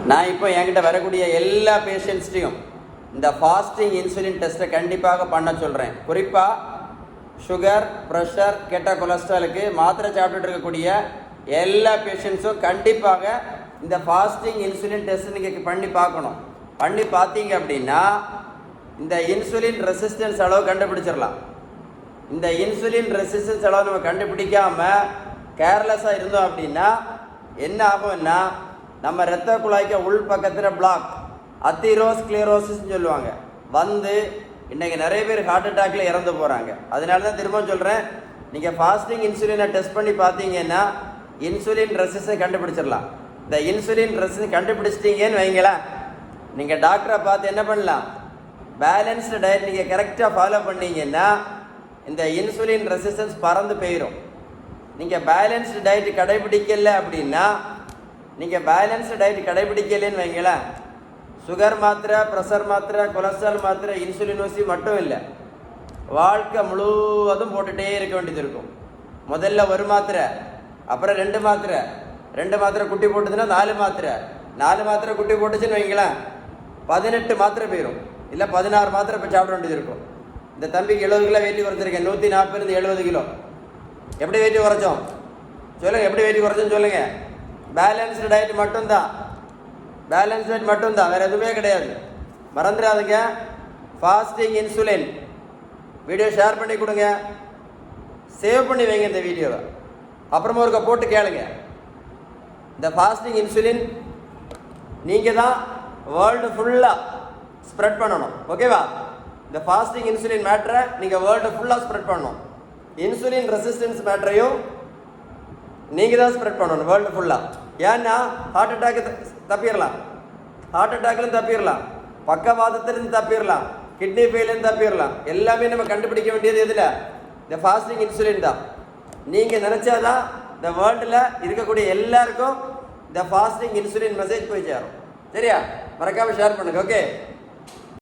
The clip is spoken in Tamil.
நான் இப்போ என்கிட்ட வரக்கூடிய எல்லா பேஷண்ட்ஸ்டையும் இந்த ஃபாஸ்டிங் இன்சுலின் டெஸ்ட்டை கண்டிப்பாக பண்ண சொல்கிறேன். குறிப்பாக சுகர், ப்ரெஷர், கெட்ட கொலஸ்ட்ராலுக்கு மாத்திரை சாப்பிட்டுட்டு இருக்கக்கூடிய எல்லா பேஷண்ட்ஸும் கண்டிப்பாக இந்த ஃபாஸ்டிங் இன்சுலின் டெஸ்ட் நீங்கள் பண்ணி பார்க்கணும். பண்ணி பார்த்தீங்க அப்படின்னா இந்த இன்சுலின் ரெசிஸ்டன்ஸ் அளவு கண்டுபிடிச்சிடலாம். இந்த இன்சுலின் ரெசிஸ்டன்ஸ் அளவு நம்ம கண்டுபிடிக்காமல் கேர்லெஸ்ஸாக இருந்தோம் அப்படின்னா என்ன ஆகும்னா நம்ம இரத்த குழாய்க்கு உள் பக்கத்தில் பிளாக், அத்திரோஸ்க்ளீரோசிஸ்ன்னு சொல்லுவாங்க, வந்து இன்றைக்கி நிறைய பேர் ஹார்ட் அட்டாக்கில் இறந்து போகிறாங்க. அதனால தான் திரும்ப சொல்கிறேன், நீங்கள் ஃபாஸ்டிங் இன்சுலினை டெஸ்ட் பண்ணி பார்த்தீங்கன்னா இன்சுலின் ரெசிஸ்டன்ஸ் கண்டுபிடிச்சிடலாம். இந்த இன்சுலின் ரெசிஸ்டன்ஸ் கண்டுபிடிச்சிட்டிங்கன்னு வைங்களேன், நீங்கள் டாக்டரை பார்த்து என்ன பண்ணலாம், பேலன்ஸ்டு டயட் நீங்கள் கரெக்டாக ஃபாலோ பண்ணீங்கன்னா இந்த இன்சுலின் ரெசிஸ்டன்ஸ் பறந்து போயிடும். நீங்கள் பேலன்ஸ்டு டயட் கடைபிடிக்கல அப்படின்னா, நீங்கள் பேலன்ஸ்டு டயட் கடைபிடிக்கலன்னு வைங்களேன், சுகர் மாத்திரை, ப்ரெஷர் மாத்திரை, கொலஸ்ட்ரால் மாத்திரை, இன்சுலின் ஊசி மட்டும் இல்லை, வாழ்க்கை முழுவதும் போட்டுகிட்டே இருக்க வேண்டியது இருக்கும். முதல்ல ஒரு மாத்திரை, அப்புறம் 2 மாத்திரை, 2 மாத்திரை குட்டி போட்டுதுன்னா 4 மாத்திரை, 4 மாத்திரை குட்டி போட்டுச்சுன்னு வைங்களேன் 18 மாத்திரை போயிடும், இல்லை 16 மாத்திரை இப்போ சாப்பிட வேண்டியது இருக்கும். இந்த தம்பிக்கு 70 கிலோ வெயிட் குறைச்சிருக்கேன், 140 70 கிலோ. எப்படி வெயிட் குறைச்சோம் சொல்லுங்கள், எப்படி வெயிட் குறைச்சோன்னு சொல்லுங்கள். பேலன்ஸ்டு டயட் மட்டும்தான், பேலன்ஸ் டயட் மட்டும்தான், வேறு எதுவுமே கிடையாது. மறந்துடாதுங்க. ஃபாஸ்டிங் இன்சுலின் வீடியோ ஷேர் பண்ணி கொடுங்க, சேவ் பண்ணி வைங்க இந்த வீடியோவை, அப்புறமா ஒருக்க போட்டு கேளுங்க. இந்த ஃபாஸ்டிங் இன்சுலின் நீங்கள் தான் வேர்ல்டு ஃபுல்லாக ஸ்ப்ரெட் பண்ணணும், ஓகேவா? இந்த ஃபாஸ்டிங் இன்சுலின் மேட்ரை நீங்கள் வேர்ல்டு ஃபுல்லாக ஸ்ப்ரெட் பண்ணணும். இன்சுலின் ரெசிஸ்டன்ஸ் மேட்ரையும் நீங்கள் தான் ஸ்ப்ரெட் பண்ணணும் வேர்ல்டு ஃபுல்லாக. ஏன்னா ஹார்ட் அட்டாக்கு தப்பிடலாம், ஹார்ட் அட்டாக்லேருந்து தப்பிடலாம், பக்கவாதத்திலிருந்து தப்பிடலாம், கிட்னி ஃபெயிலேருந்து தப்பிடலாம். எல்லாமே நம்ம கண்டுபிடிக்க வேண்டியது எதில், இந்த ஃபாஸ்டிங் இன்சுலின் தான். நீங்கள் நினச்சாதான் இந்த வேர்ல்டில் இருக்கக்கூடிய எல்லாருக்கும் இந்த ஃபாஸ்டிங் இன்சுலின் மெசேஜ் போய் சேரும். சரியா? மறக்காமல் ஷேர் பண்ணுங்கள். ஓகே.